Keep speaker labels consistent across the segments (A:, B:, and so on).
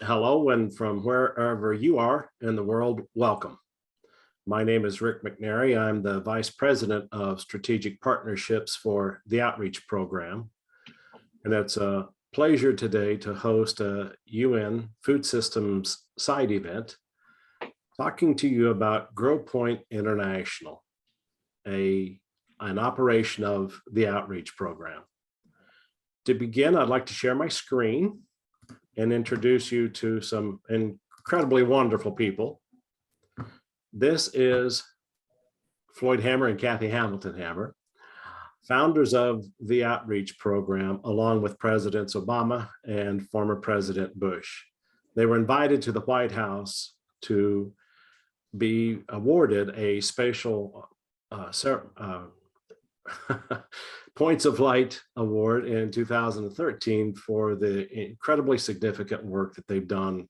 A: Hello, and from wherever you are in the world, welcome. My name is Rick McNary. I'm the Vice President of Strategic Partnerships for the Outreach Program. And it's a pleasure today to host a UN Food Systems side event, talking to you about Growpoint International, an operation of the Outreach Program. To begin, I'd like to share my screen and introduce you to some incredibly wonderful people. This is Floyd Hammer and Kathy Hamilton Hammer, founders of the Outreach Program, along with Presidents Obama and former President Bush. They were invited to the White House to be awarded a special Points of Light Award in 2013 for the incredibly significant work that they've done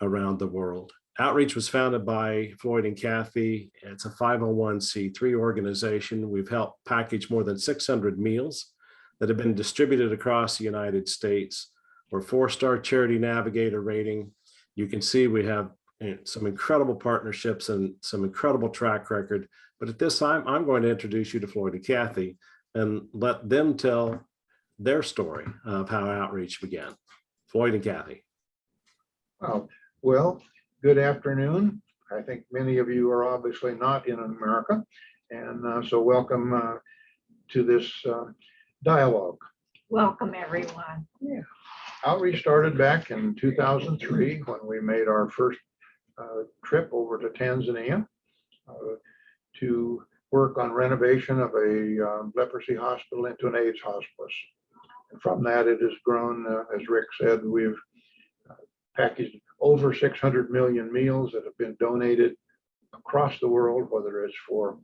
A: around the world. Outreach was founded by Floyd and Kathy. It's a 501c3 organization. We've helped package more than 600 meals that have been distributed across the United States. We're 4-star Charity Navigator rating. You can see we have some incredible partnerships and some incredible track record. But at this time, I'm going to introduce you to Floyd and Kathy and let them tell their story of how Outreach began. Floyd and Kathy.
B: Well, good afternoon. I think many of you are obviously not in America, and so welcome to this dialogue.
C: Welcome, everyone.
B: Yeah. Outreach started back in 2003 when we made our first trip over to Tanzania to work on renovation of a leprosy hospital into an AIDS hospice. And from that, it has grown, as Rick said, we've packaged over 600 million meals that have been donated across the world, whether it's for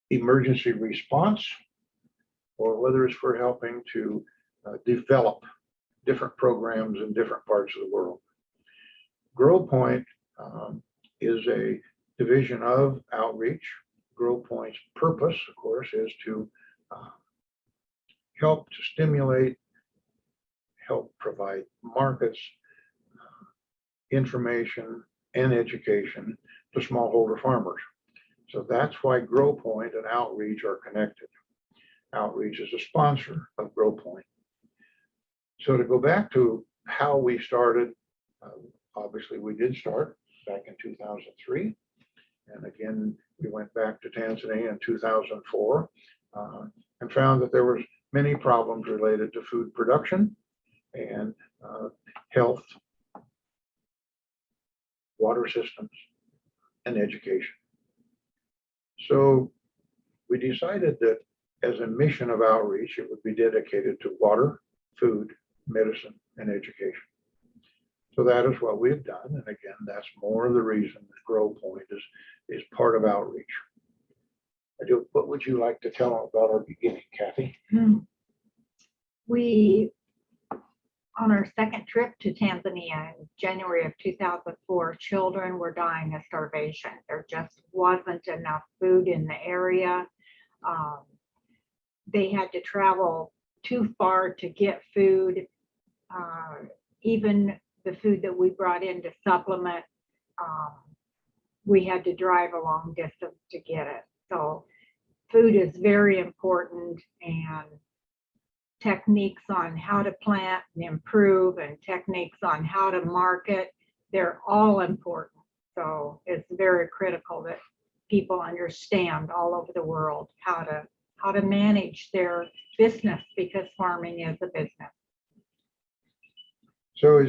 B: emergency response or whether it's for helping to develop different programs in different parts of the world. Growpoint is a division of Outreach. Growpoint's purpose, of course, is to help to stimulate, help provide markets, information, and education to smallholder farmers. So that's why Growpoint and Outreach are connected. Outreach is a sponsor of Growpoint. So to go back to how we started, obviously we did start back in 2003. And again, we went back to Tanzania in 2004 and found that there was many problems related to food production and health, water systems, and education. So we decided that as a mission of Outreach, it would be dedicated to water, food, medicine, and education. So that is what we've done. And again, that's more of the reason that Growpoint is part of Outreach. What would you like to tell about our beginning, Kathy?
C: We, on our second trip to Tanzania in January of 2004, children were dying of starvation. There just wasn't enough food in the area. They had to travel too far to get food. Even the food that we brought in to supplement, we had to drive a long distance to get it. So food is very important, and techniques on how to plant and improve and techniques on how to market, they're all important. So it's very critical that people understand all over the world how to manage their business, because farming is a business.
B: So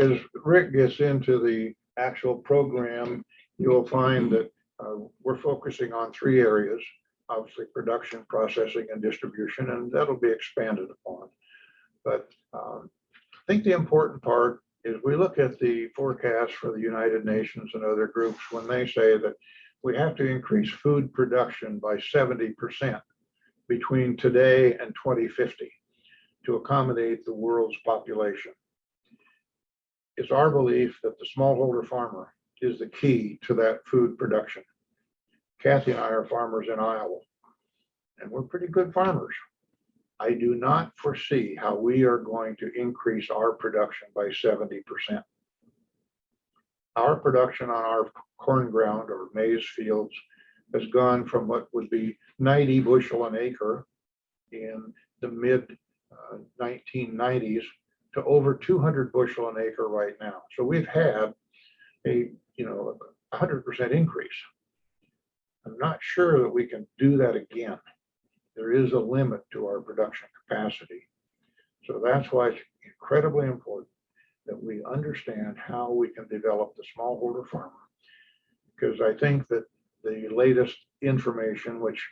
B: as Rick gets into the actual program, you'll find that we're focusing on 3 areas: obviously production, processing, and distribution, and that'll be expanded upon. But I think the important part is we look at the forecast for the United Nations and other groups when they say that we have to increase food production by 70% between today and 2050 to accommodate the world's population. It's our belief that the smallholder farmer is the key to that food production. Kathy and I are farmers in Iowa, and we're pretty good farmers. I do not foresee how we are going to increase our production by 70%. Our production on our corn ground or maize fields has gone from what would be 90 bushel an acre in the mid 1990s to over 200 bushel an acre right now. So we've had a 100% increase. I'm not sure that we can do that again. There is a limit to our production capacity. So that's why it's incredibly important that we understand how we can develop the smallholder farmer. Because I think that the latest information which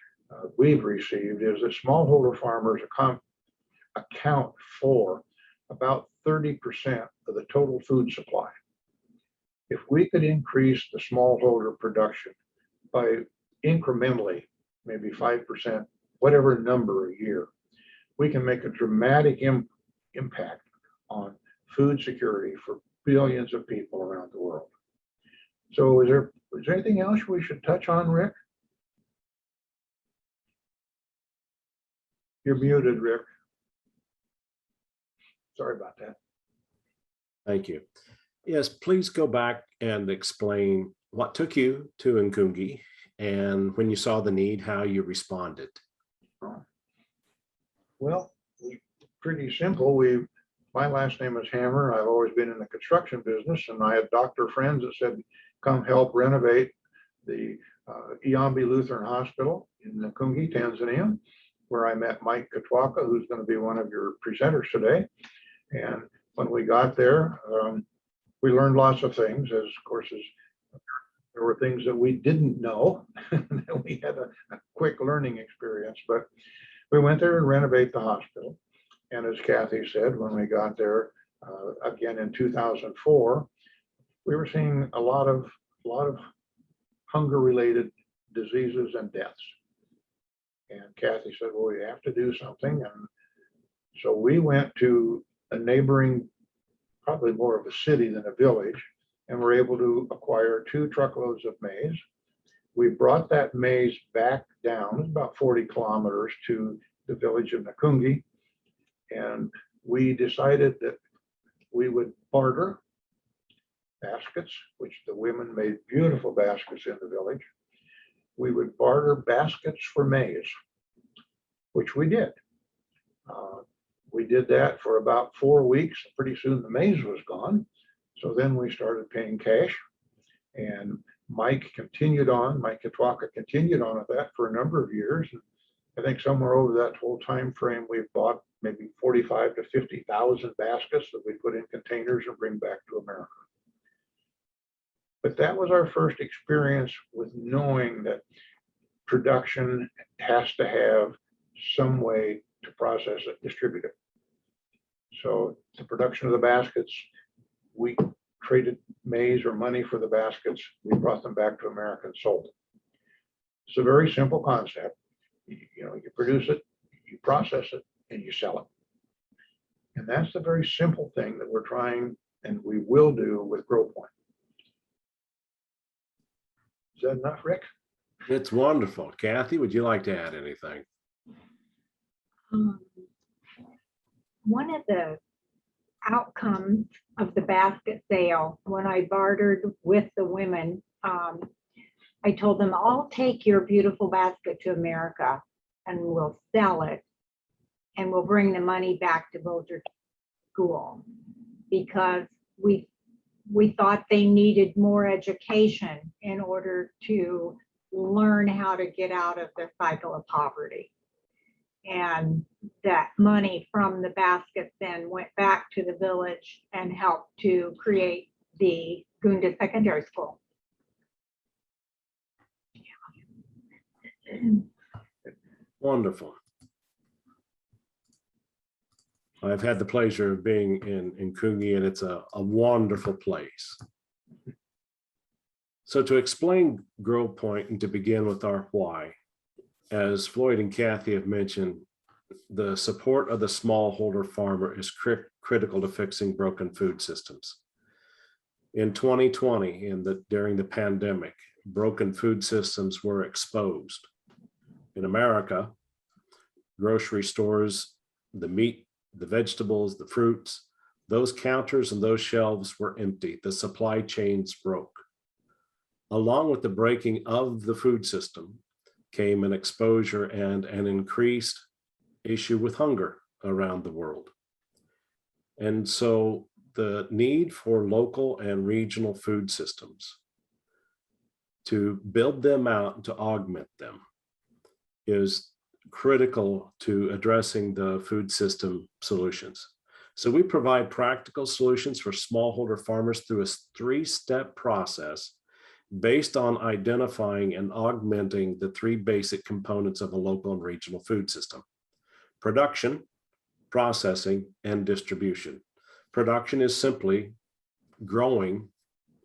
B: we've received is that smallholder farmers account for about 30% of the total food supply. If we could increase the smallholder production by incrementally, maybe 5%, whatever number a year, we can make a dramatic impact on food security for billions of people around the world. So is there anything else we should touch on, Rick? You're muted, Rick. Sorry about that.
A: Thank you. Yes, please go back and explain what took you to Nkungi and when you saw the need, how you responded.
B: Well, pretty simple. My last name is Hammer. I've always been in the construction business, and I had doctor friends that said, come help renovate the Iambi Lutheran Hospital in Nkungi, Tanzania, where I met Mike Katwaka, who's going to be one of your presenters today. And when we got there, we learned lots of things, as there were things that we didn't know. That we had a quick learning experience, but we went there and renovate the hospital. And as Kathy said, when we got there again in 2004, we were seeing a lot of hunger-related diseases and deaths. And Kathy said, well, we have to do something. And so we went to a neighboring, probably more of a city than a village, and were able to acquire 2 truckloads of maize. We brought that maize back down, about 40 kilometers, to the village of Nkungi, and we decided that we would barter baskets, which the women made beautiful baskets in the village. We would barter baskets for maize, which we did. We did that for about 4 weeks. Pretty soon the maize was gone. So then we started paying cash, and Mike Katwaka continued on with that for a number of years. And I think somewhere over that whole time frame, we've bought maybe 45 to 50,000 baskets that we put in containers and bring back to America. But that was our first experience with knowing that production has to have some way to process it, distribute it. So the production of the baskets, we traded maize or money for the baskets. We brought them back to America and sold them. It's a very simple concept. You produce it, you process it, and you sell it. And that's the very simple thing that we're trying, and we will do with Growpoint. Is that enough, Rick?
A: It's wonderful. Kathy, would you like to add anything?
C: One of the outcomes of the basket sale, when I bartered with the women, I told them, I'll take your beautiful basket to America and we'll sell it and we'll bring the money back to Boulder School, because we thought they needed more education in order to learn how to get out of the cycle of poverty. And that money from the basket then went back to the village and helped to create the Gunda Secondary School.
A: Wonderful. I've had the pleasure of being in Nkungi, and it's a wonderful place. So to explain Growpoint and to begin with our why, as Floyd and Kathy have mentioned, the support of the smallholder farmer is critical to fixing broken food systems. In 2020, during the pandemic, broken food systems were exposed. In America, grocery stores the meat, the vegetables, the fruits, those counters and those shelves were empty. The supply chains broke. Along with the breaking of the food system came an exposure and an increased issue with hunger around the world. And so the need for local and regional food systems, to build them out and to augment them, is critical to addressing the food system solutions. So we provide practical solutions for smallholder farmers through a 3-step process based on identifying and augmenting the 3 basic components of a local and regional food system: production, processing, and distribution. Production is simply growing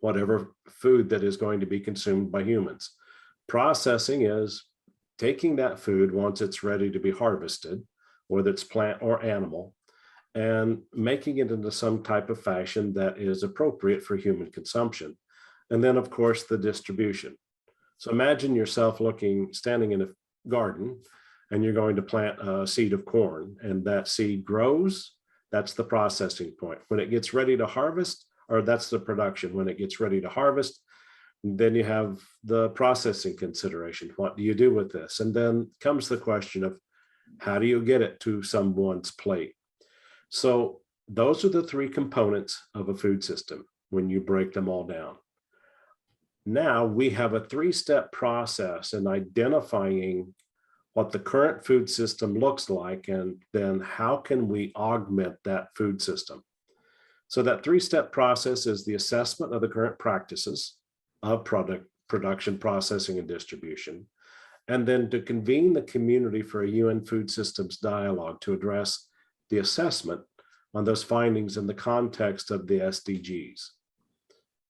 A: whatever food that is going to be consumed by humans. Processing is taking that food once it's ready to be harvested, whether it's plant or animal, and making it into some type of fashion that is appropriate for human consumption. And then, of course, the distribution. So imagine yourself standing in a garden, and you're going to plant a seed of corn, and that seed grows. That's the processing point. When it gets ready to harvest, or that's the production. When it gets ready to harvest, then you have the processing consideration. What do you do with this? And then comes the question of how do you get it to someone's plate? So those are the 3 components of a food system when you break them all down. Now we have a 3-step process in identifying what the current food system looks like, and then how can we augment that food system. So that 3-step process is the assessment of the current practices of production, processing, and distribution, and then to convene the community for a UN food systems dialogue to address the assessment on those findings in the context of the SDGs.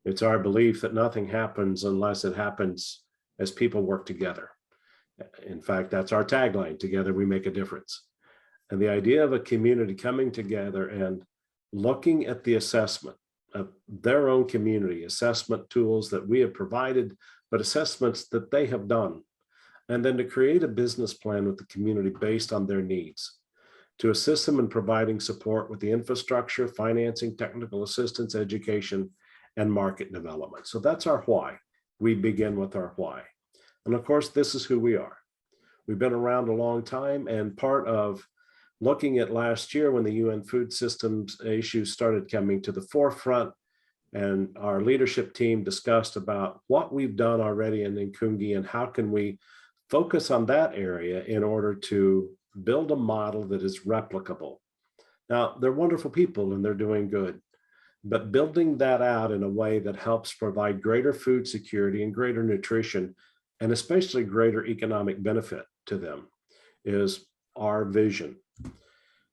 A: It's our belief that nothing happens unless it happens as people work together. In fact, that's our tagline: together we make a difference. And the idea of a community coming together and looking at the assessment of their own community, assessment tools that we have provided, but assessments that they have done, and then to create a business plan with the community based on their needs, to assist them in providing support with the infrastructure, financing, technical assistance, education, and market development. So that's our why. We begin with our why. And of course, this is who we are. We've been around a long time, and part of looking at last year when the UN food systems issues started coming to the forefront, and our leadership team discussed about what we've done already in Nkungi and how can we focus on that area in order to build a model that is replicable. Now, they're wonderful people and they're doing good, but building that out in a way that helps provide greater food security and greater nutrition, and especially greater economic benefit to them, is our vision.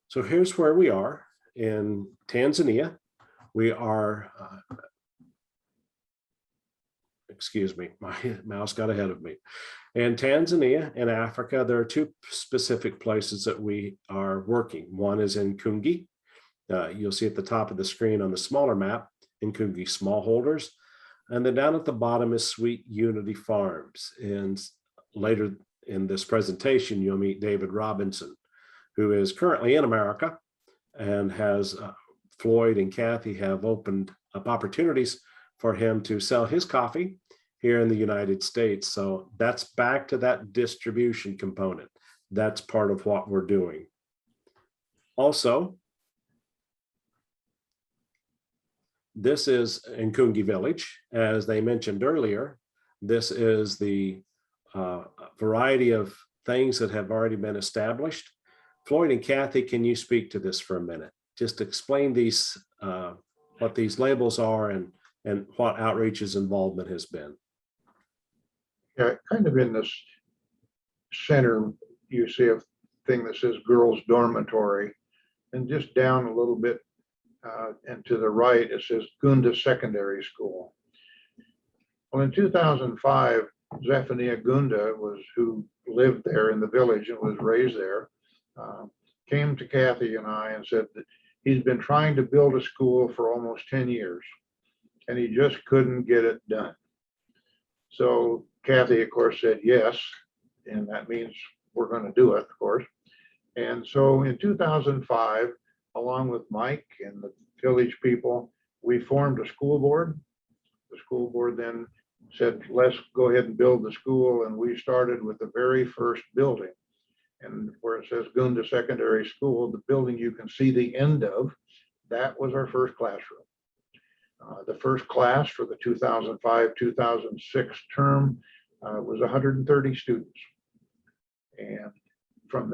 A: So here's where we are in Tanzania. We are, excuse me, my mouse got ahead of me. In Tanzania, in Africa, there are 2 specific places that we are working. One is in Nkungi. You'll see at the top of the screen on the smaller map, Nkungi smallholders. And then down at the bottom is Sweet Unity Farms. And later in this presentation, you'll meet David Robinson, who is currently in America and has Floyd and Kathy have opened up opportunities for him to sell his coffee here in the United States. So that's back to that distribution component. That's part of what we're doing. Also, this is Nkungi Village. As they mentioned earlier, this is the variety of things that have already been established. Floyd and Kathy, can you speak to this for a minute? Just explain these, what these labels are and what Outreach's involvement has been.
B: Yeah, kind of in this center, you see a thing that says girls dormitory, and just down a little bit and to the right, it says Gunda Secondary School. Well, in 2005, Zephaniah Gunda who lived there in the village and was raised there, came to Kathy and I and said that he's been trying to build a school for almost 10 years, and he just couldn't get it done. So Kathy, of course, said yes, and that means we're going to do it, of course. And so in 2005, along with Mike and the village people, we formed a school board. The school board then said, let's go ahead and build the school. And we started with the very first building. And where it says Gunda Secondary School, the building you can see the end of, that was our first classroom. The first class for the 2005-2006 term was 130 students. And from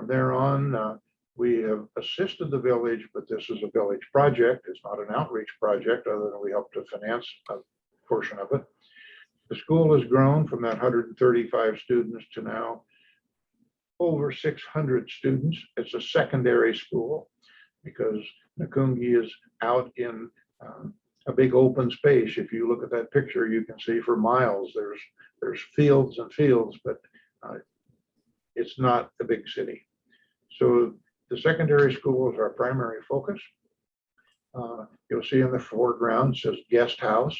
B: there on, we have assisted the village, but this is a village project. It's not an outreach project, other than we help to finance a portion of it. The school has grown from that 135 students to now over 600 students. It's a secondary school because Nakungi is out in a big open space. If you look at that picture, you can see for miles there's fields and fields, but it's not a big city. So the secondary school is our primary focus. You'll see in the foreground says guest house.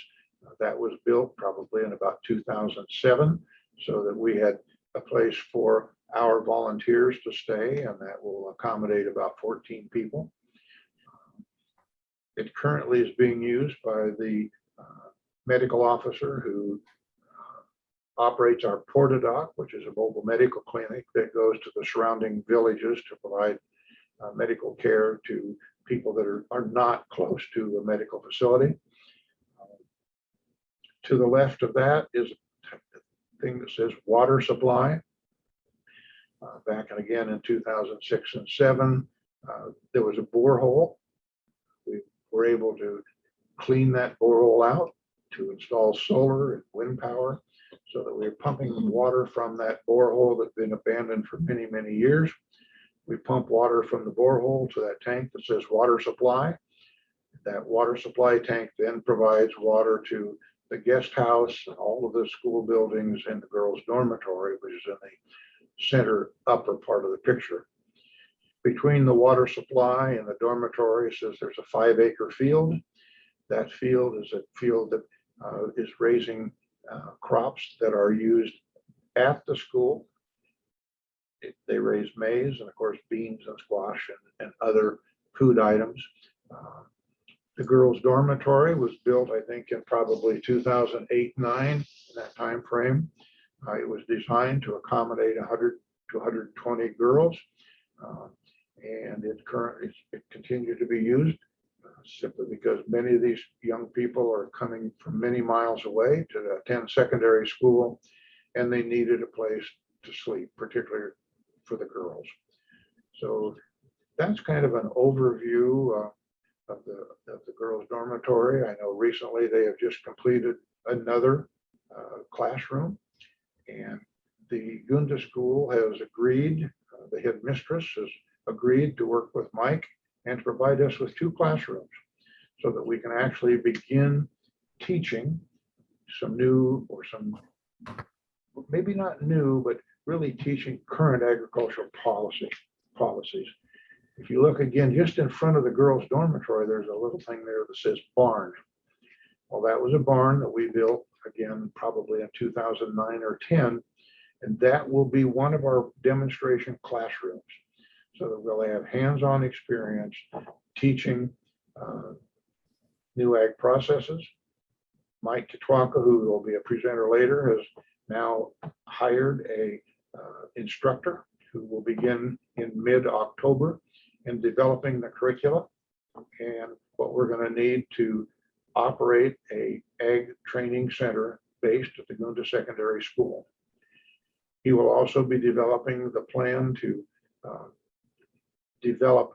B: That was built probably in about 2007, so that we had a place for our volunteers to stay, and that will accommodate about 14 people. It currently is being used by the medical officer who operates our Portadoc, which is a mobile medical clinic that goes to the surrounding villages to provide medical care to people that are not close to a medical facility. To the left of that is a thing that says water supply. Back again in 2006 and 7, there was a borehole. We were able to clean that borehole out to install solar and wind power so that we're pumping water from that borehole that's been abandoned for many, many years. We pump water from the borehole to that tank that says water supply. That water supply tank then provides water to the guest house, all of the school buildings, and the girls' dormitory, which is in the center upper part of the picture. Between the water supply and the dormitory says there's a 5-acre field. That field is a field that is raising crops that are used at the school. They raise maize and of course beans and squash and other food items. The girls' dormitory was built, I think, in probably 2008-9, in that time frame. It was designed to accommodate 100 to 120 girls, and it continued to be used simply because many of these young people are coming from many miles away to attend secondary school, and they needed a place to sleep, particularly for the girls. So that's kind of an overview of the girls' dormitory. I know recently they have just completed another classroom, and the Gunda School has agreed, the headmistress has agreed to work with Mike and to provide us with 2 classrooms so that we can actually begin teaching some new, or some, maybe not new, but really teaching current agricultural policies. If you look again, just in front of the girls' dormitory, there's a little thing there that says barn. Well, that was a barn that we built, again, probably in 2009 or 10, and that will be one of our demonstration classrooms, so that we'll have hands-on experience teaching new ag processes. Mike Kitwaka, who will be a presenter later, has now hired a instructor who will begin in mid-October in developing the curricula and what we're going to need to operate a ag training center based at the Gunda Secondary School. He will also be developing the plan to develop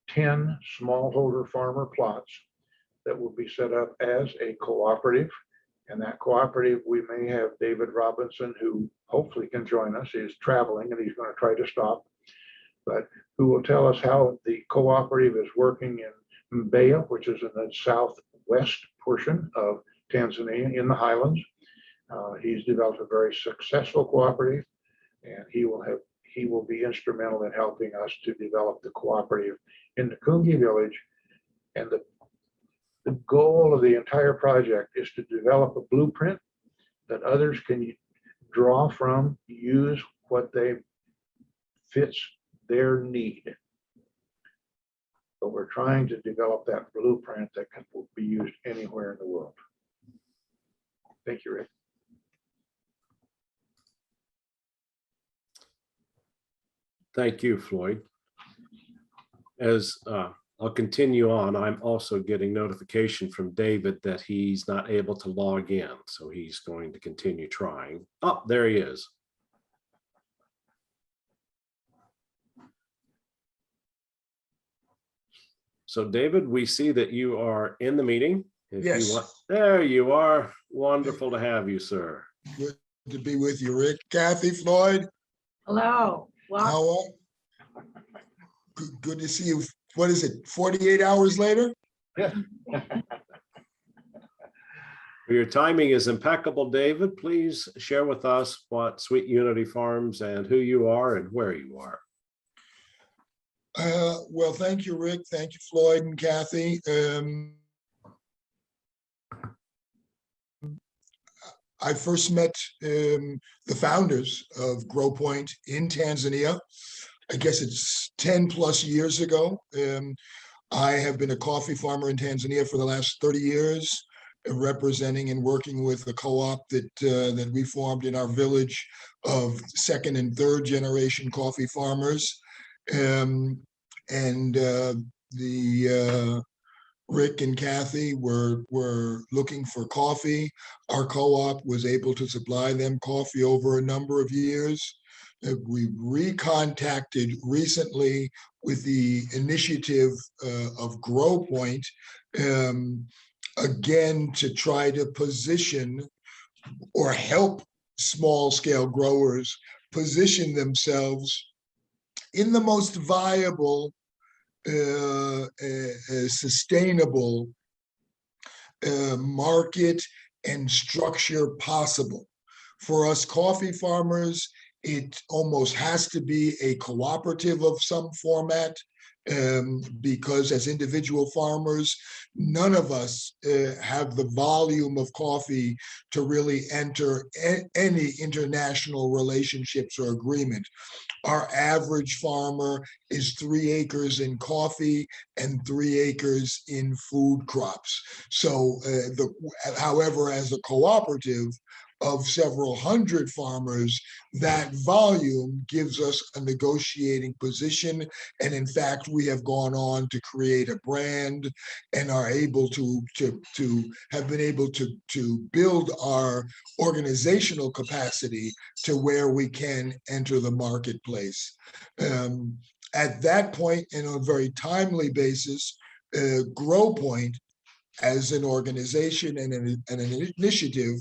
B: 10 smallholder farmer plots that will be set up as a cooperative. And that cooperative, we may have David Robinson, who hopefully can join us. He's traveling and he's going to try to stop, but who will tell us how the cooperative is working in Mbeya, which is in the southwest portion of Tanzania in the highlands. He's developed a very successful cooperative, and he will be instrumental in helping us to develop the cooperative in the Nakungi village. And the goal of the entire project is to develop a blueprint that others can draw from, use what they fits their need. But we're trying to develop that blueprint that can be used anywhere in the world. Thank you, Rick.
A: Thank you, Floyd. As I'll continue on, I'm also getting notification from David that he's not able to log in, so he's going to continue trying. Oh, there he is. So David, we see that you are in the meeting. If
D: Yes.
A: you want, there you are. Wonderful to have you, sir.
D: Good to be with you, Rick. Kathy, Floyd,
C: Hello. Well,
D: how are? Good to see you. What is it, 48 hours later?
B: Yeah.
A: Your timing is impeccable, David. Please share with us what Sweet Unity Farms and who you are and where you are.
D: Well, thank you, Rick. Thank you, Floyd and Kathy. I first met the founders of Growpoint in Tanzania. I guess it's 10 plus years ago. I have been a coffee farmer in Tanzania for the last 30 years, representing and working with a co-op that we formed in our village of second and third generation coffee farmers. Rick and Kathy were looking for coffee. Our co-op was able to supply them coffee over a number of years. We recontacted recently with the initiative of Growpoint, again to try to position or help small scale growers position themselves in the most viable, sustainable market and structure possible. For us coffee farmers, it almost has to be a cooperative of some format, because as individual farmers, none of us have the volume of coffee to really enter any international relationships or agreement. Our average farmer is 3 acres in coffee and 3 acres in food crops. So, however, as a cooperative of several hundred farmers, that volume gives us a negotiating position. And in fact, we have gone on to create a brand and are able to have been able to build our organizational capacity to where we can enter the marketplace. At that point, and on a very timely basis, Growpoint as an organization and an initiative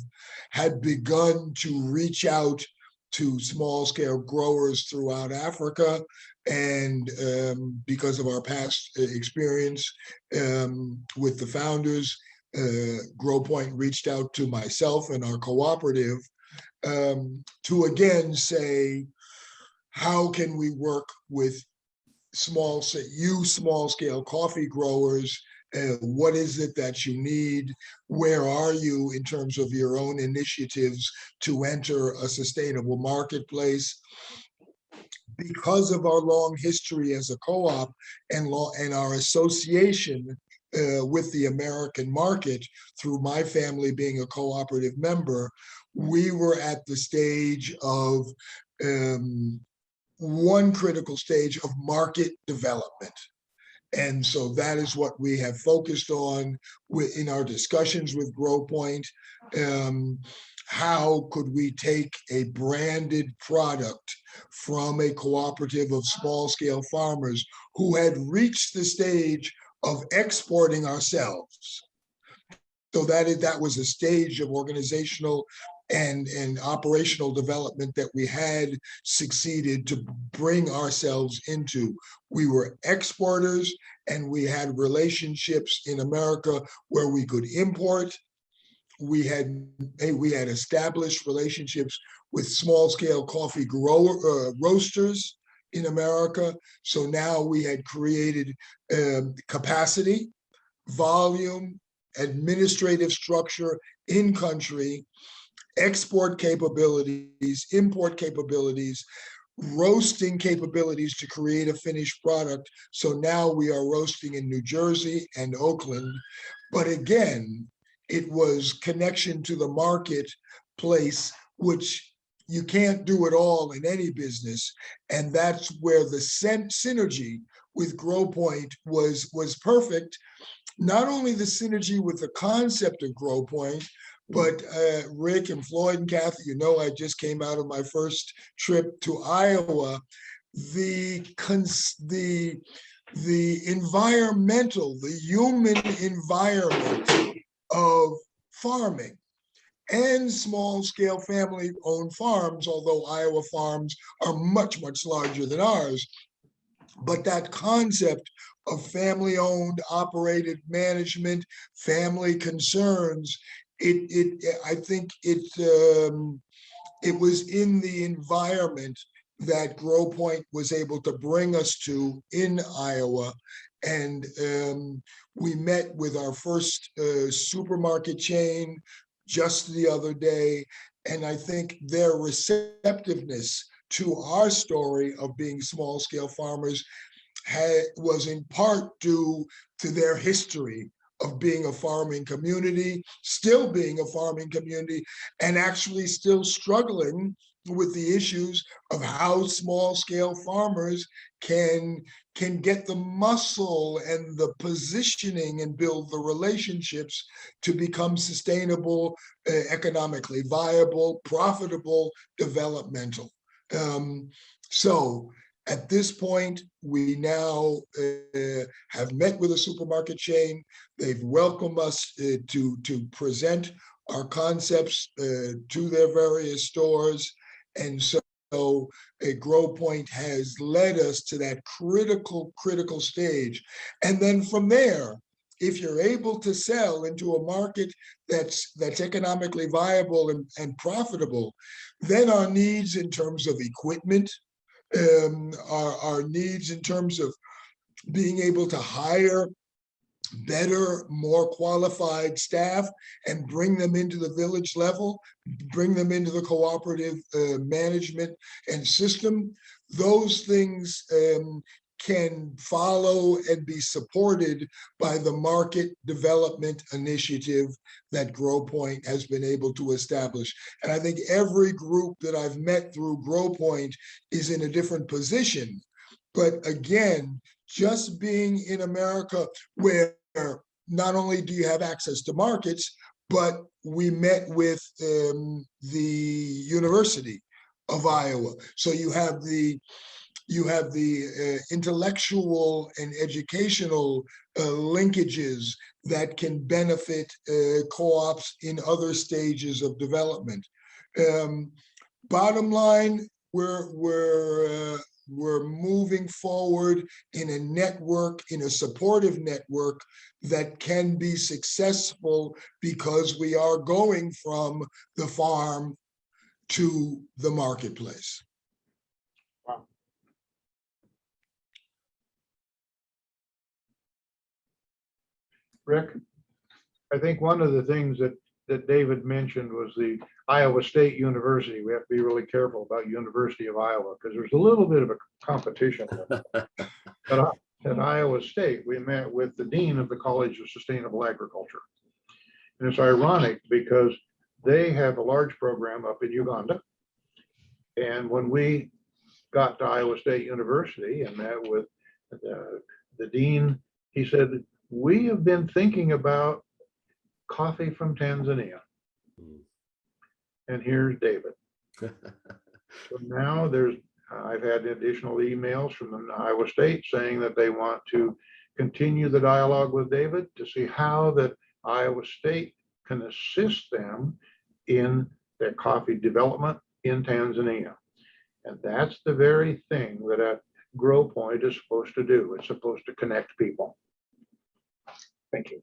D: had begun to reach out to small scale growers throughout Africa. And because of our past experience with the founders, Growpoint reached out to myself and our cooperative to again say, how can we work with small scale coffee growers? What is it that you need? Where are you in terms of your own initiatives to enter a sustainable marketplace? Because of our long history as a co-op and our association with the American market through my family being a cooperative member, we were at the stage of one critical stage of market development. And so that is what we have focused on in our discussions with Growpoint. How could we take a branded product from a cooperative of small scale farmers who had reached the stage of exporting ourselves? So that was a stage of organizational and operational development that we had succeeded to bring ourselves into. We were exporters and we had relationships in America where we could import. We had established relationships with small scale coffee roasters in America. So now we had created capacity, volume, administrative structure in country, export capabilities, import capabilities, roasting capabilities to create a finished product. So now we are roasting in New Jersey and Oakland. But again, it was connection to the marketplace, which you can't do it all in any business. And that's where the synergy with Growpoint was perfect. Not only the synergy with the concept of Growpoint, but Rick and Floyd and Kathy, you know, I just came out of my first trip to Iowa. The environmental, the human environment of farming and small scale family owned farms, although Iowa farms are much, much larger than ours. But that concept of family owned, operated management, family concerns, I think it was in the environment that Growpoint was able to bring us to in Iowa. And we met with our first supermarket chain just the other day. And I think their receptiveness to our story of being small scale farmers was in part due to their history of being a farming community, still being a farming community, and actually still struggling with the issues of how small scale farmers can get the muscle and the positioning and build the relationships to become sustainable, economically viable, profitable, developmental. So at this point, we now have met with a supermarket chain. They've welcomed us to present our concepts to their various stores. And so Growpoint has led us to that critical stage. And then from there, if you're able to sell into a market that's economically viable and profitable, then our needs in terms of equipment, our needs in terms of being able to hire better, more qualified staff and bring them into the village level, bring them into the cooperative management and system. Those things can follow and be supported by the market development initiative that Growpoint has been able to establish. And I think every group that I've met through Growpoint is in a different position. But again, just being in America where not only do you have access to markets, but we met with the University of Iowa. So you have the intellectual and educational linkages that can benefit co-ops in other stages of development. Bottom line, we're moving forward in a network, in a supportive network that can be successful because we are going from the farm to the marketplace.
B: Wow. Rick, I think one of the things that David mentioned was the Iowa State University. We have to be really careful about University of Iowa because there's a little bit of a competition. At Iowa State, we met with the dean of the College of Sustainable Agriculture. And it's ironic because they have a large program up in Uganda. And when we got to Iowa State University and met with the dean, he said, we have been thinking about coffee from Tanzania. And here's David. So now I've had additional emails from Iowa State saying that they want to continue the dialogue with David to see how that Iowa State can assist them in their coffee development in Tanzania. And that's the very thing that Growpoint is supposed to do. It's supposed to connect people. Thank you.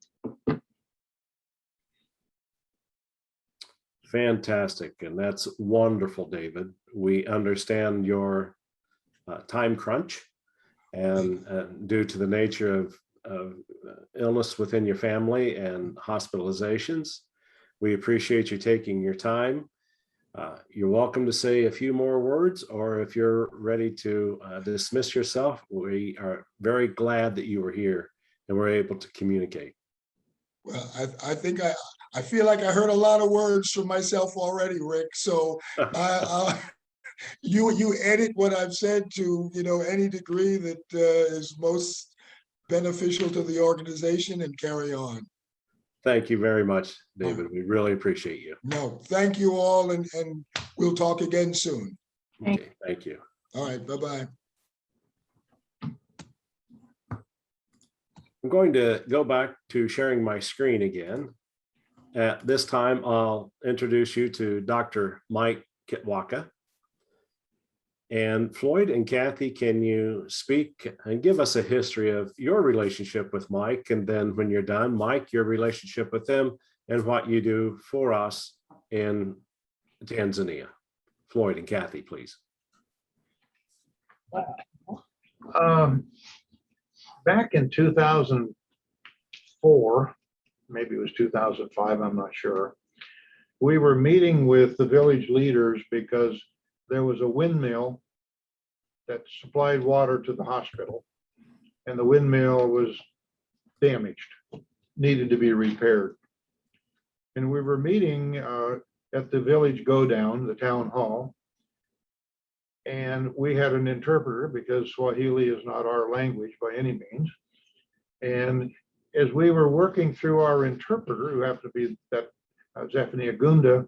A: Fantastic. And that's wonderful, David. We understand your time crunch and due to the nature of illness within your family and hospitalizations. We appreciate you taking your time. You're welcome to say a few more words, or if you're ready to dismiss yourself, we are very glad that you were here and were able to communicate.
D: Well, I think I feel like I heard a lot of words from myself already, Rick. So you edit what I've said to any degree that is most beneficial to the organization and carry on.
A: Thank you very much, David. We really appreciate you.
D: No, thank you all, and we'll talk again soon.
A: Okay, thank you.
D: All right, bye-bye.
A: I'm going to go back to sharing my screen again. At this time, I'll introduce you to Dr. Mike Kitwaka. And Floyd and Kathy, can you speak and give us a history of your relationship with Mike? And then when you're done, Mike, your relationship with him and what you do for us in Tanzania. Floyd and Kathy, please.
B: Back in 2004, maybe it was 2005, I'm not sure, we were meeting with the village leaders because there was a windmill that supplied water to the hospital, and the windmill was damaged, needed to be repaired. And we were meeting at the village go down, the town hall, and we had an interpreter because Swahili is not our language by any means. And as we were working through our interpreter, who happened to be that Zephaniah Gunda,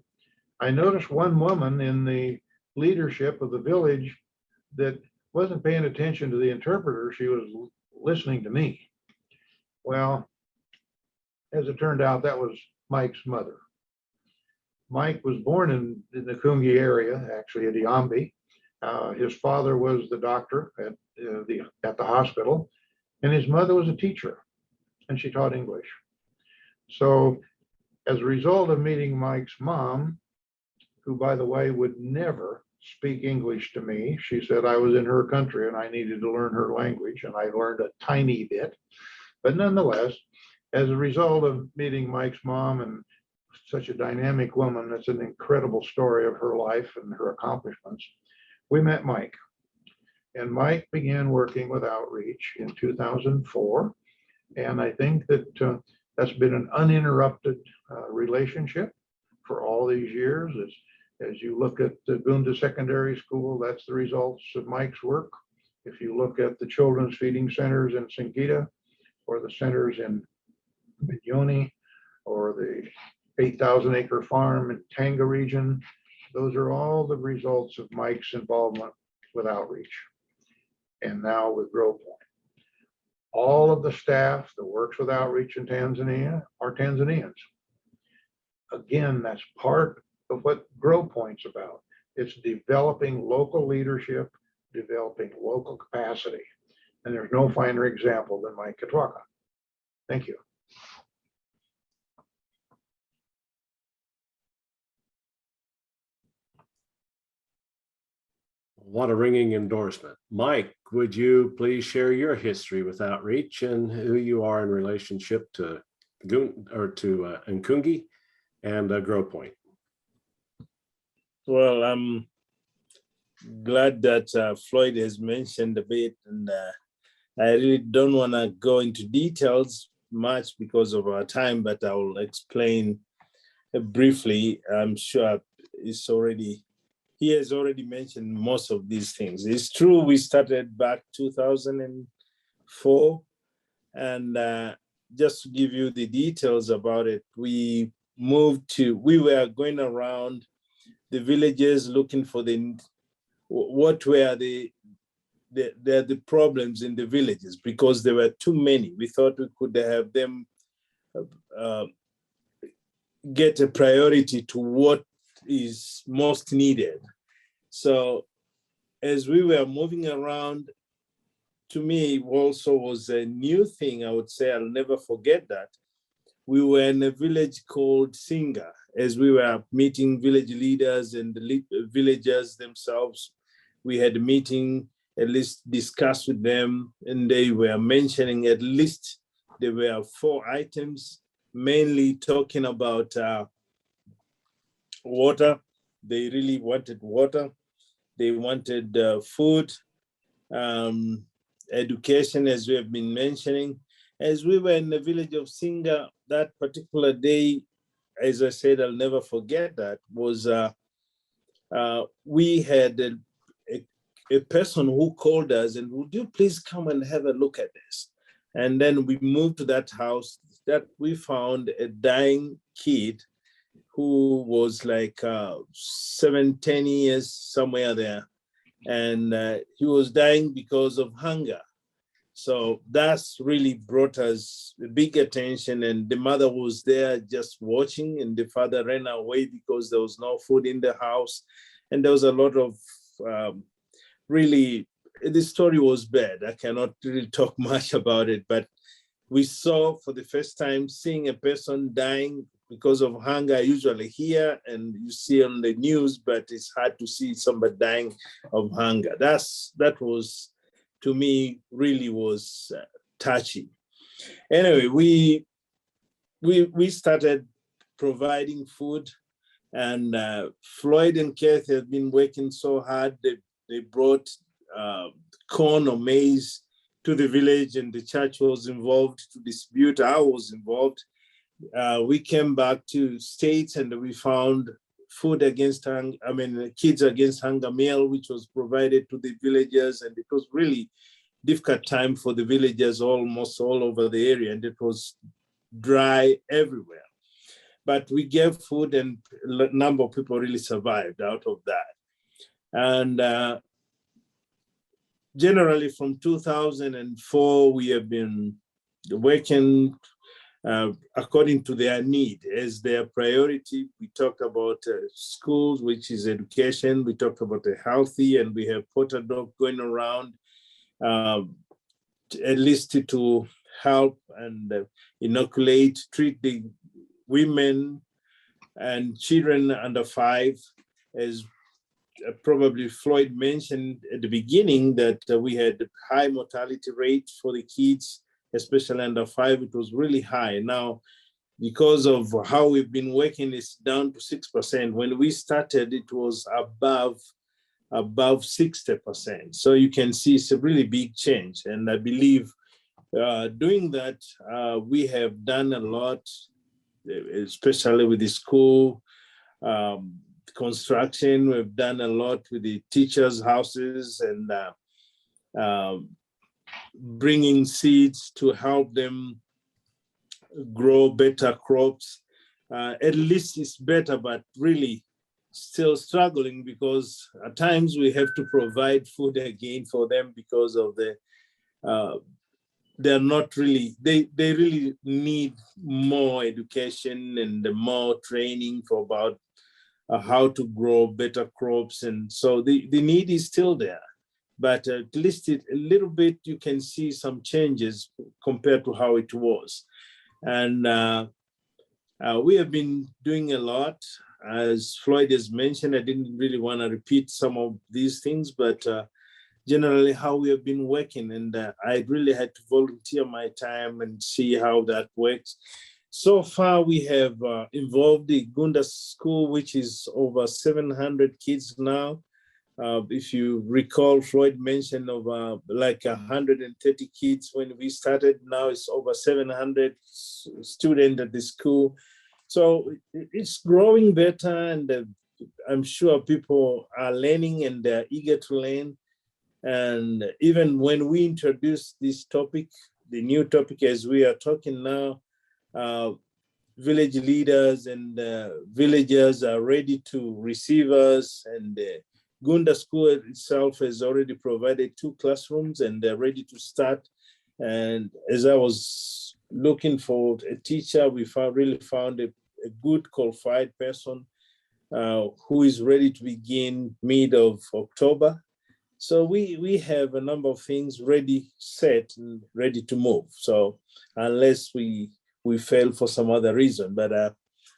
B: I noticed one woman in the leadership of the village that wasn't paying attention to the interpreter. She was listening to me. Well, as it turned out, that was Mike's mother. Mike was born in the Kungi area, actually at Iambi. His father was the doctor at the hospital, and his mother was a teacher, and she taught English. So as a result of meeting Mike's mom, who, by the way, would never speak English to me, she said I was in her country and I needed to learn her language, and I learned a tiny bit. But nonetheless, as a result of meeting Mike's mom, and such a dynamic woman, that's an incredible story of her life and her accomplishments, we met Mike. And Mike began working with outreach in 2004. And I think that that's been an uninterrupted relationship for all these years. As you look at the Gunda Secondary School, that's the results of Mike's work. If you look at the children's feeding centers in Singida, or the centers in Binyoni, or the 8,000 acre farm in Tanga region, those are all the results of Mike's involvement with outreach, and now with Growpoint. All of the staff that works with outreach in Tanzania are Tanzanians. Again, that's part of what Growpoint's about. It's developing local leadership, developing local capacity. And there's no finer example than Mike Kitwaka. Thank you.
A: What a ringing endorsement. Mike, would you please share your history with outreach and who you are in relationship to Nkungi and Growpoint?
E: Well, I'm glad that Floyd has mentioned a bit, and I really don't want to go into details much because of our time, but I will explain briefly. I'm sure he has already mentioned most of these things. It's true, we started back 2004, and just to give you the details about it, we were going around the villages looking for what were the problems in the villages, because there were too many. We thought we could have them get a priority to what is most needed. So as we were moving around, to me also was a new thing. I would say I'll never forget that. We were in a village called Singa. As we were meeting village leaders and the villagers themselves, we had a meeting, at least discuss with them, and they were mentioning at least there were 4 items, mainly talking about water, They really wanted water. They wanted food, education, as we have been mentioning. As we were in the village of Singa, that particular day, as I said, I'll never forget that, was we had a person who called us and would you please come and have a look at this? And then we moved to that house that we found a dying kid who was like 10 years, somewhere there. And he was dying because of hunger. So that's really brought us a big attention. And the mother was there just watching, and the father ran away because there was no food in the house. And there was a lot of really, the story was bad. I cannot really talk much about it, but we saw for the first time seeing a person dying because of hunger. I usually hear and you see on the news, but it's hard to see somebody dying of hunger. That was, to me, really was touchy. Anyway, we started providing food, and Floyd and Kathy have been working so hard. They brought corn or maize to the village, and the church was involved to distribute. I was involved. We came back to States and we found food against hunger, kids against hunger meal, which was provided to the villagers. And it was really difficult time for the villagers almost all over the area, and it was dry everywhere. But we gave food, and a number of people really survived out of that. And generally from 2004, we have been working according to their need as their priority. We talked about schools, which is education. We talked about the healthy, and we have Porter Dog going around at least to help and inoculate, treat the women and children under 5, as probably Floyd mentioned at the beginning, that we had high mortality rate for the kids, especially under 5. It was really high. Now, because of how we've been working, it's down to 6%. When we started, it was above 60%. So you can see it's a really big change. And I believe doing that, we have done a lot, especially with the school construction. We've done a lot with the teachers' houses and bringing seeds to help them grow better crops. At least it's better, but really still struggling, because at times we have to provide food again for them because of the they're not really, they really need more education and more training for about how to grow better crops. And so the need is still there, but at least a little bit you can see some changes compared to how it was. And we have been doing a lot. As Floyd has mentioned, I didn't really want to repeat some of these things, but generally how we have been working, and I really had to volunteer my time and see how that works. So far, we have involved the Gunda School, which is over 700 kids now. If you recall, Floyd mentioned over like 130 kids when we started. Now it's over 700 students at the school. So it's growing better, and I'm sure people are learning and they're eager to learn. And even when we introduce this topic, the new topic as we are talking now, village leaders and villagers are ready to receive us. And Gunda School itself has already provided 2 classrooms, and they're ready to start. And as I was looking for a teacher, we really found a good qualified person who is ready to begin mid of October. So we have a number of things ready, set, and ready to move. So unless we fail for some other reason, but I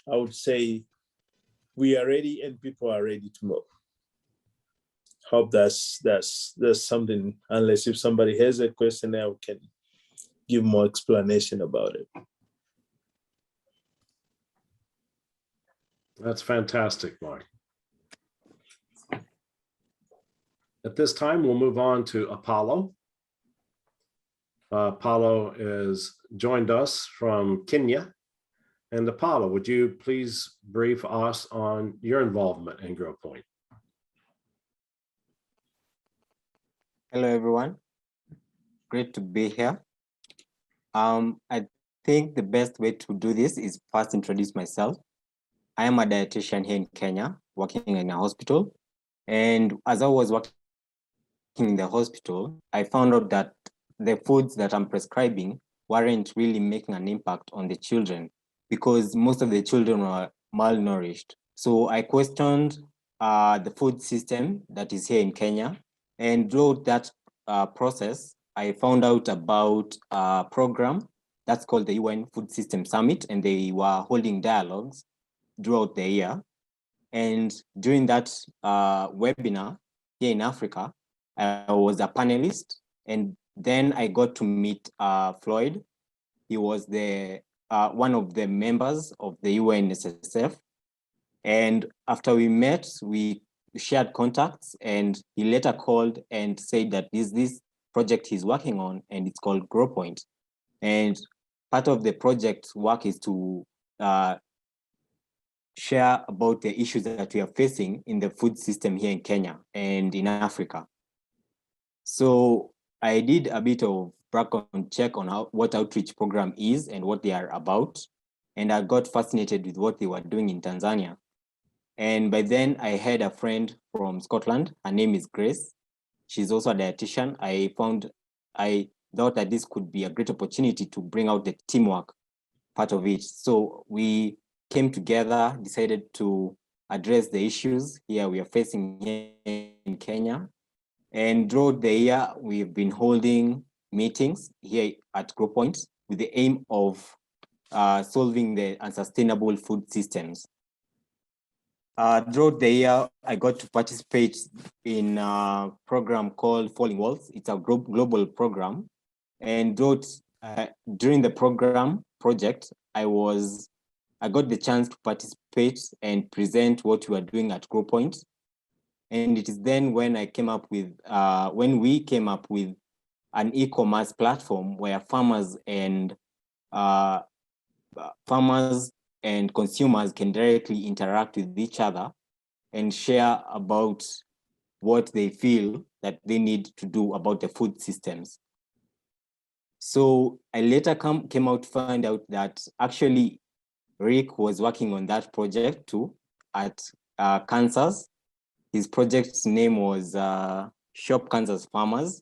E: would say we are ready and people are ready to move. Hope that's something, unless if somebody has a question, I can give more explanation about it.
A: That's fantastic, Mark. At this time, we'll move on to Apollo. Apollo is joined us from Kenya. And Apollo, would you please brief us on your involvement in Growpoint?
F: Hello, everyone. Great to be here. I think the best way to do this is first introduce myself. I am a dietitian here in Kenya, working in a hospital. And as I was working in the hospital, I found out that the foods that I'm prescribing weren't really making an impact on the children because most of the children were malnourished. So I questioned the food system that is here in Kenya. And throughout that process, I found out about a program that's called the UN Food System Summit, and they were holding dialogues throughout the year. And during that webinar here in Africa, I was a panelist, and then I got to meet Floyd. He was the one of the members of the UNSSF. And after we met, we shared contacts, and he later called and said that this project he's working on, and it's called Growpoint. And part of the project work is to share about the issues that we are facing in the food system here in Kenya and in Africa. So I did a bit of background check on what outreach program is and what they are about. And I got fascinated with what they were doing in Tanzania. And by then I had a friend from Scotland. Her name is Grace. She's also a dietitian. I thought that this could be a great opportunity to bring out the teamwork part of it. So we came together, decided to address the issues here we are facing here in Kenya. And throughout the year, we've been holding meetings here at Growpoint with the aim of solving the unsustainable food systems. Throughout the year, I got to participate in a program called Falling Walls. It's a global program. And during the project, I got the chance to participate and present what we are doing at Growpoint. And it is then when we came up with an e-commerce platform where farmers and consumers can directly interact with each other and share about what they feel that they need to do about the food systems. So I later came out to find out that actually Rick was working on that project too at Kansas. His project's name was Shop Kansas Farmers,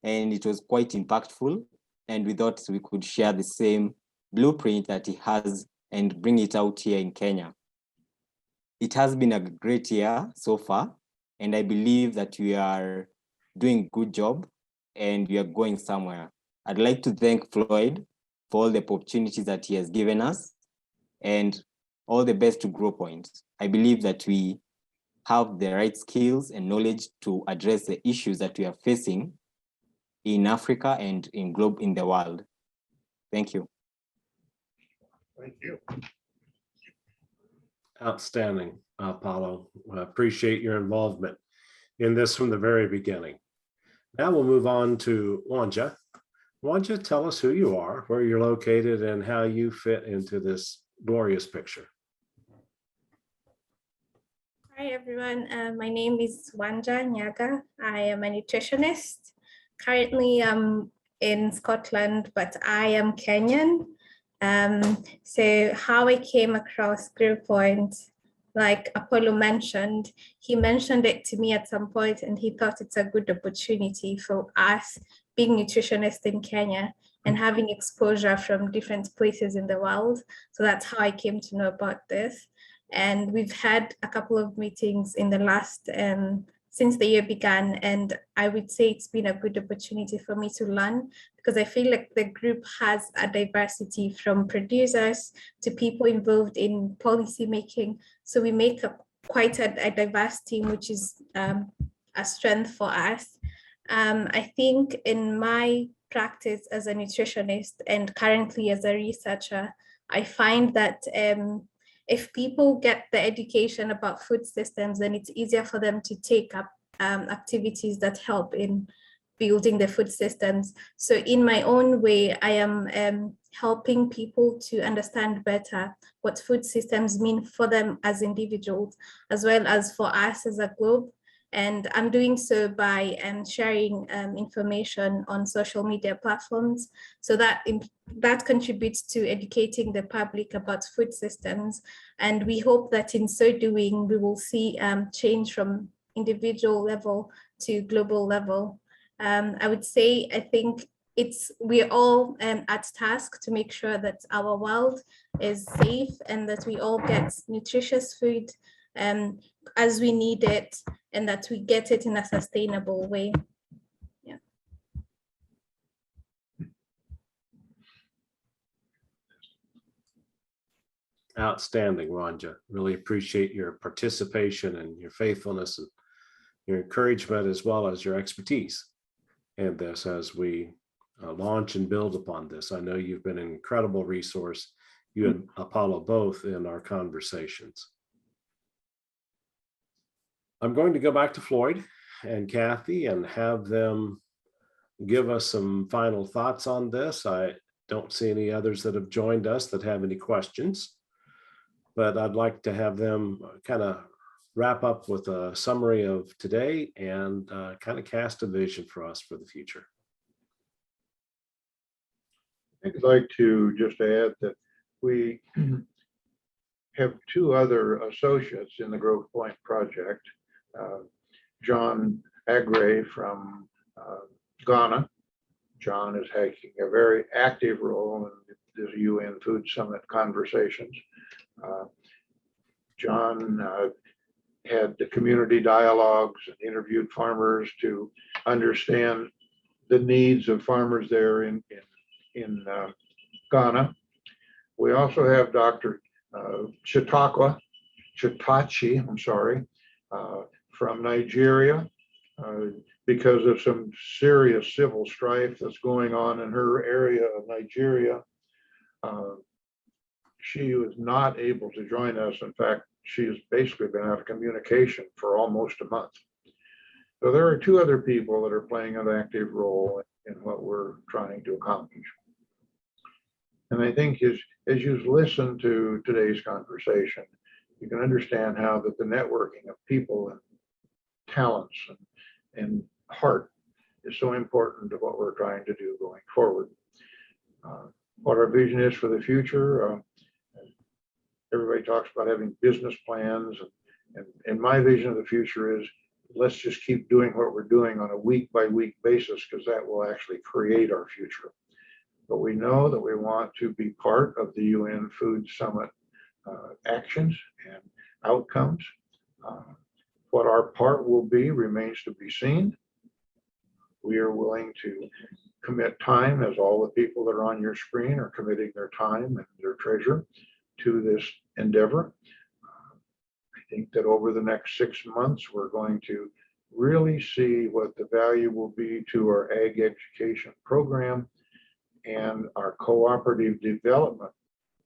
F: and it was quite impactful. And we thought we could share the same blueprint that he has and bring it out here in Kenya. It has been a great year so far, and I believe that we are doing a good job and we are going somewhere. I'd like to thank Floyd for all the opportunities that he has given us, and all the best to Growpoint. I believe that we have the right skills and knowledge to address the issues that we are facing in Africa and in the world. Thank you.
B: Thank you.
A: Outstanding, Apollo. I appreciate your involvement in this from the very beginning. Now we'll move on to Wanja. Wanja, tell us who you are, where you're located, and how you fit into this glorious picture.
G: Hi everyone, my name is Wanja Nyaga. I am a nutritionist. Currently I'm in Scotland, but I am Kenyan. So how I came across Growpoint, like Apollo mentioned, he mentioned it to me at some point and he thought it's a good opportunity for us being nutritionists in Kenya and having exposure from different places in the world. So that's how I came to know about this. And we've had a couple of meetings in the last, since the year began, and I would say it's been a good opportunity for me to learn because I feel like the group has a diversity from producers to people involved in policy making. So we make up quite a diverse team, which is a strength for us. I think in my practice as a nutritionist and currently as a researcher, I find that if people get the education about food systems, then it's easier for them to take up activities that help in building the food systems. So in my own way, I am helping people to understand better what food systems mean for them as individuals, as well as for us as a globe. And I'm doing so by sharing information on social media platforms. So that contributes to educating the public about food systems. And we hope that in so doing, we will see change from individual level to global level. I would say, I think we're all at task to make sure that our world is safe and that we all get nutritious food as we need it, and that we get it in a sustainable way. Yeah.
A: Outstanding, Wanja. Really appreciate your participation and your faithfulness and your encouragement, as well as your expertise in this as we launch and build upon this. I know you've been an incredible resource, you and Apollo both, in our conversations. I'm going to go back to Floyd and Kathy and have them give us some final thoughts on this. I don't see any others that have joined us that have any questions, but I'd like to have them kind of wrap up with a summary of today and kind of cast a vision for us for the future.
B: I'd like to just add that we have two other associates in the Growpoint project. John Agre from Ghana. John is taking a very active role in the UN Food Summit conversations. John had the community dialogues and interviewed farmers to understand the needs of farmers there in Ghana. We also have Dr. Chitachi, I'm sorry, from Nigeria, because of some serious civil strife that's going on in her area of Nigeria. She was not able to join us. In fact, she has basically been out of communication for almost a month. So there are two other people that are playing an active role in what we're trying to accomplish. And I think as you listen to today's conversation, you can understand how that the networking of people and talents and heart is so important to what we're trying to do going forward. What our vision is for the future, everybody talks about having business plans, and my vision of the future is let's just keep doing what we're doing on a week-by-week basis, because that will actually create our future. But we know that we want to be part of the UN Food Summit actions and outcomes. What our part will be remains to be seen. We are willing to commit time, as all the people that are on your screen are committing their time and their treasure to this endeavor. I think that over the next 6 months, we're going to really see what the value will be to our ag education program and our cooperative development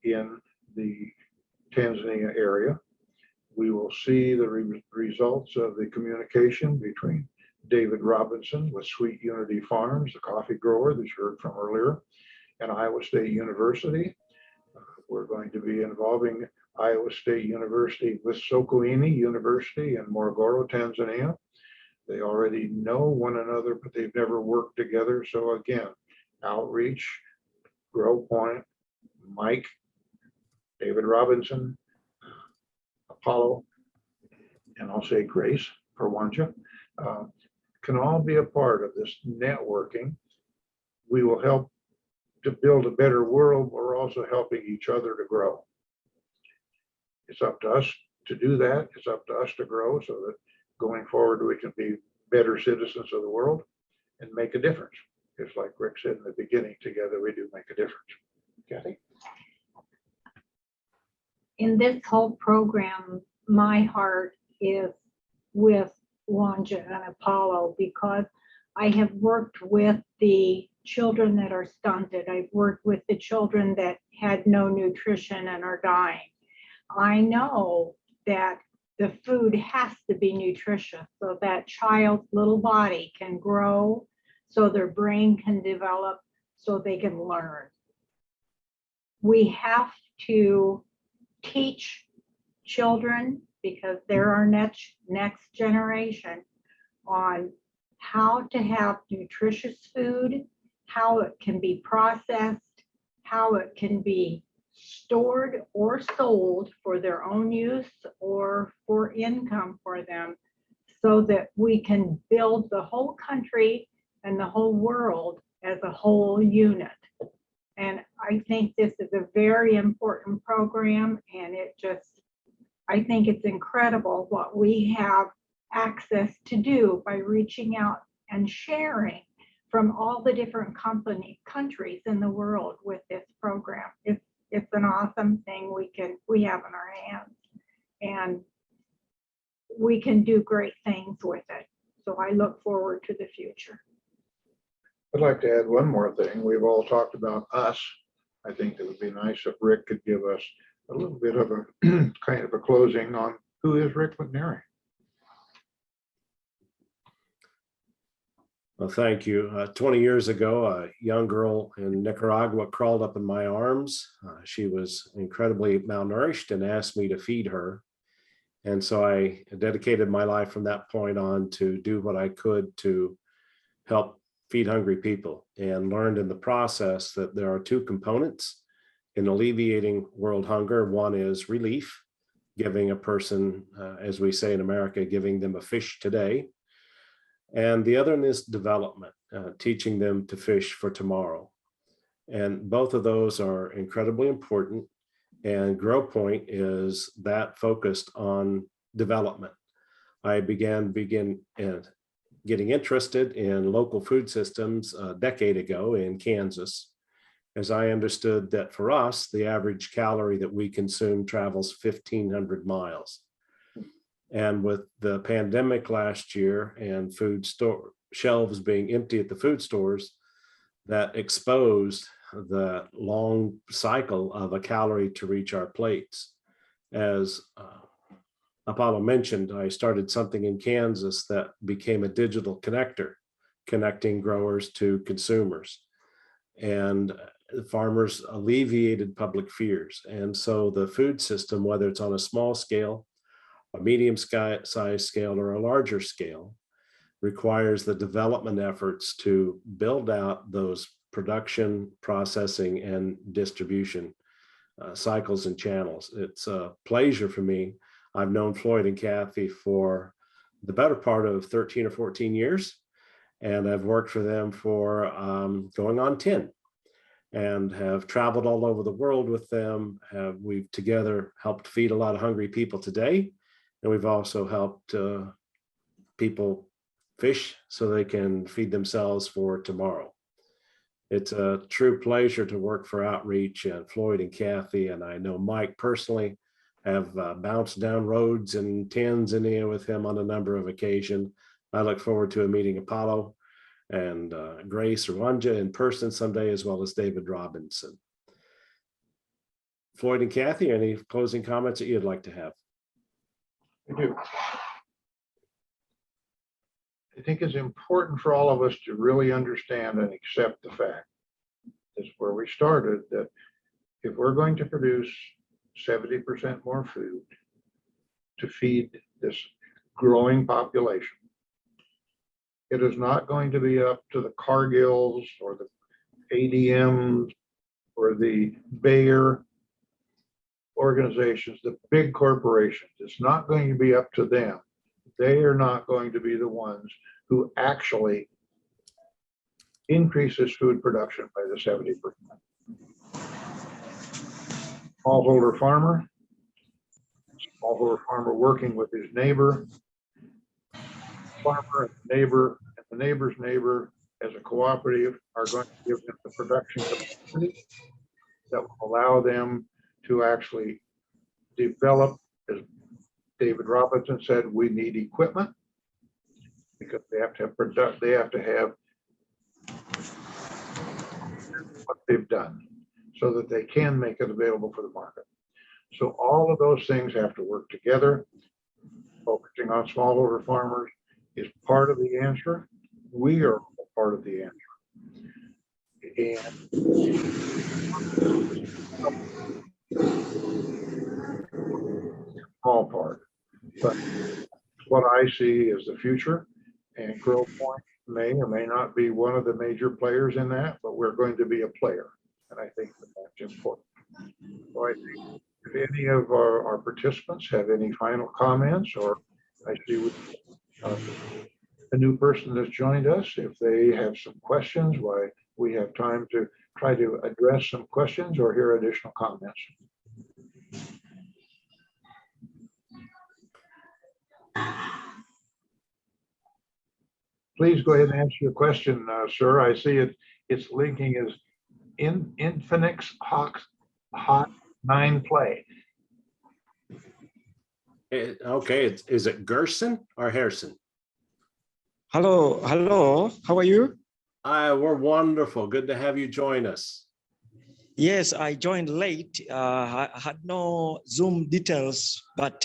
B: in the Tanzania area. We will see the results of the communication between David Robinson with Sweet Unity Farms, the coffee grower that you heard from earlier, and Iowa State University. We're going to be involving Iowa State University with Sokoine University in Morogoro, Tanzania. They already know one another, but they've never worked together. So again, outreach, Growpoint, Mike, David Robinson, Apollo, and I'll say Grace for Wanja, can all be a part of this networking. We will help to build a better world. We're also helping each other to grow. It's up to us to do that. It's up to us to grow so that going forward, we can be better citizens of the world and make a difference. Just like Rick said in the beginning, together we do make a difference. Kathy?
C: In this whole program, my heart is with Wanja and Apollo, because I have worked with the children that are stunted. I've worked with the children that had no nutrition and are dying. I know that the food has to be nutritious so that child's little body can grow, so their brain can develop, so they can learn. We have to teach children, because they're our next generation, on how to have nutritious food, how it can be processed, how it can be stored or sold for their own use or for income for them, so that we can build the whole country and the whole world as a whole unit. And I think this is a very important program, and I think it's incredible what we have access to do by reaching out and sharing from all the different countries in the world with this program. It's an awesome thing we have in our hands, and we can do great things with it. So I look forward to the future.
B: I'd like to add one more thing. We've all talked about us. I think it would be nice if Rick could give us a little bit of a kind of a closing on who is Rick McNary.
A: Well, thank you. 20 years ago, a young girl in Nicaragua crawled up in my arms. She was incredibly malnourished and asked me to feed her. And so I dedicated my life from that point on to do what I could to help feed hungry people, and learned in the process that there are two components in alleviating world hunger. One is relief, giving a person, as we say in America, giving them a fish today. And the other one is development, teaching them to fish for tomorrow. And both of those are incredibly important. And Growpoint is that focused on development. I began getting interested in local food systems a decade ago in Kansas, as I understood that for us, the average calorie that we consume travels 1,500 miles. And with the pandemic last year and food store shelves being empty at the food stores, that exposed the long cycle of a calorie to reach our plates. As Apollo mentioned, I started something in Kansas that became a digital connector, connecting growers to consumers. And farmers alleviated public fears. And so the food system, whether it's on a small scale, a medium-sized scale, or a larger scale, requires the development efforts to build out those production, processing, and distribution cycles and channels. It's a pleasure for me. I've known Floyd and Kathy for the better part of 13 or 14 years, and I've worked for them for going on 10, and have traveled all over the world with them. We've together helped feed a lot of hungry people today, and we've also helped people fish so they can feed themselves for tomorrow. It's a true pleasure to work for Outreach, and Floyd and Kathy, and I know Mike personally, have bounced down roads in Tanzania with him on a number of occasions. I look forward to meeting Apollo and Grace Rwanja in person someday, as well as David Robinson. Floyd and Kathy, any closing comments that you'd like to have?
B: I do. I think it's important for all of us to really understand and accept the fact, this is where we started, that if we're going to produce 70% more food to feed this growing population, it is not going to be up to the Cargills or the ADMs or the Bayer organizations, the big corporations. It's not going to be up to them. They are not going to be the ones who actually increases food production by the 70%. Smallholder farmer working with his neighbor, farmer and neighbor, and the neighbor's neighbor as a cooperative are going to give them the production capacity that will allow them to actually develop. As David Robinson said, we need equipment because they have to have they have to have what they've done so that they can make it available for the market. So all of those things have to work together. focusing on smallholder farmers is part of the answer. We are part of the answer. And small part, but what I see is the future, and Growpoint may or may not be one of the major players in that, but we're going to be a player. And I think that that's important. So I think if any of our participants have any final comments, or I see a new person that's joined us, if they have some questions, why we have time to try to address some questions or hear additional comments. Please go ahead and answer your question, sir. I see it's linking as Infinix Hot 9 Play.
A: Okay, is it Gerson or Harrison?
H: Hello, how are you?
A: We're wonderful. Good to have you join us.
H: Yes, I joined late. I had no Zoom details, but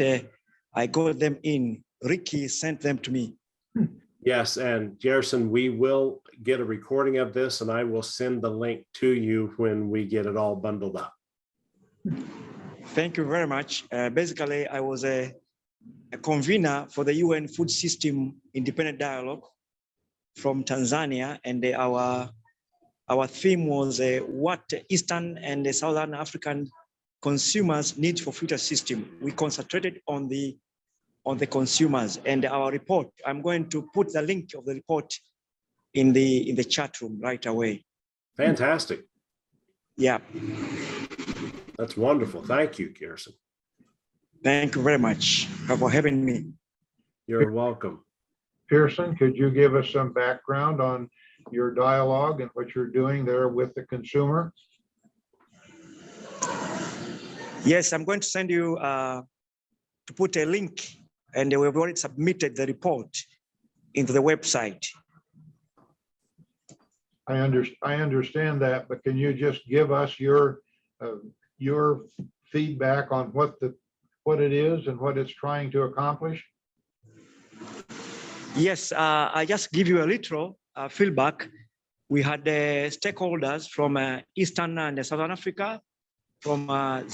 H: I got them in. Ricky sent them to me.
A: Yes, and Gerson, we will get a recording of this, and I will send the link to you when we get it all bundled up.
H: Thank you very much. Basically, I was a convener for the UN Food System Independent Dialogue from Tanzania, and our theme was what Eastern and the Southern African consumers need for future system. We concentrated on the consumers, and our report, I'm going to put the link of the report in the chat room right away.
A: Fantastic.
H: Yeah.
A: That's wonderful. Thank you, Gerson.
H: Thank you very much for having me.
A: You're welcome.
B: Pearson, could you give us some background on your dialogue and what you're doing there with the consumer?
H: Yes, I'm going to send you to put a link, and we've already submitted the report into the website.
B: I understand that, but can you just give us your feedback on what it is and what it's trying to accomplish?
H: Yes, I just give you a little feedback. We had stakeholders from Eastern and Southern Africa, from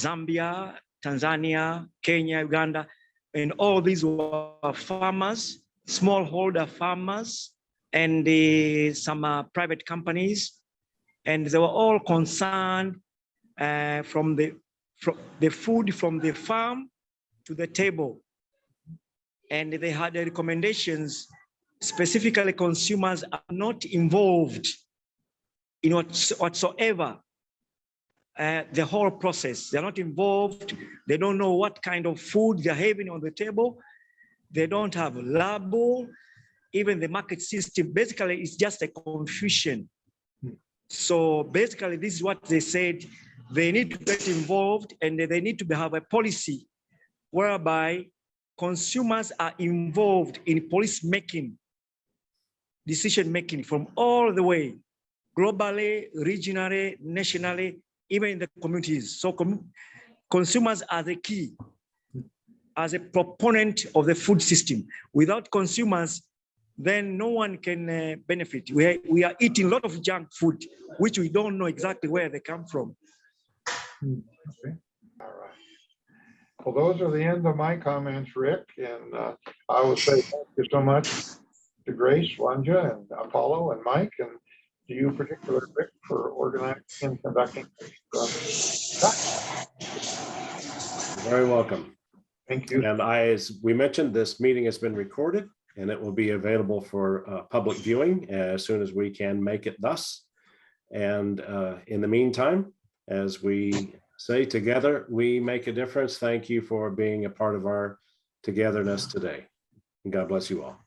H: Zambia, Tanzania, Kenya, Uganda, and all these were farmers, smallholder farmers, and some private companies, and they were all concerned from the food from the farm to the table. And they had the recommendations, specifically consumers are not involved in whatsoever the whole process. They're not involved. They don't know what kind of food they're having on the table. They don't have label, even the market system. Basically, it's just a confusion. So basically, this is what they said. They need to get involved, and they need to have a policy whereby consumers are involved in policy making, decision making from all the way, globally, regionally, nationally, even in the communities. So consumers are the key as a proponent of the food system. Without consumers, then no one can benefit. We are eating a lot of junk food, which we don't know exactly where they come from.
B: Okay. All right. Well, those are the end of my comments, Rick, and I will say thank you so much to Grace, Wanja, and Apollo, and Mike, and to you particular, Rick, for organizing and conducting.
A: You're very welcome.
B: Thank you.
A: And as we mentioned, this meeting has been recorded, and it will be available for public viewing as soon as we can make it thus. And in the meantime, as we say together, we make a difference. Thank you for being a part of our togetherness today. And God bless you all.